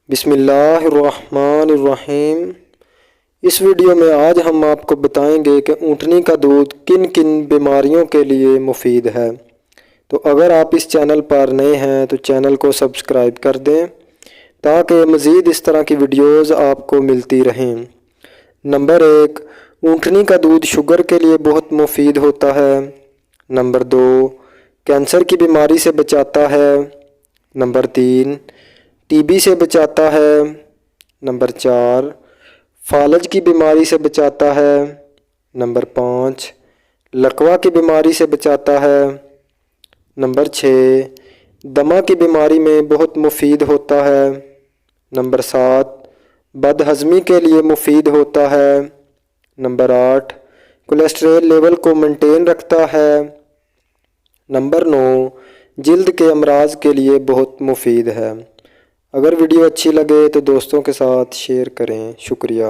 बिस्मिल्लाहिर्रहमानिर्रहीम। इस वीडियो में आज हम आपको बताएंगे कि ऊँटनी का दूध किन किन बीमारियों के लिए मुफीद है। तो अगर आप इस चैनल पर नए हैं तो चैनल को सब्सक्राइब कर दें ताकि मज़ीद इस तरह की वीडियोज़ आपको मिलती रहें। नंबर 1, ऊँटनी का दूध शुगर के लिए बहुत मुफीद होता है। नंबर 2, कैंसर की बीमारी से बचाता है। नंबर 3, टीबी से बचाता है। नंबर 4, फालज की बीमारी से बचाता है। नंबर 5, लकवा की बीमारी से बचाता है। नंबर 6, दमा की बीमारी में बहुत मुफीद होता है। नंबर 7, बदहज़मी के लिए मुफीद होता है। नंबर 8, कोलेस्ट्रॉल लेवल को मेंटेन रखता है। नंबर 9, जल्द के अमराज के लिए बहुत मुफीद है। अगर वीडियो अच्छी लगे तो दोस्तों के साथ शेयर करें। शुक्रिया।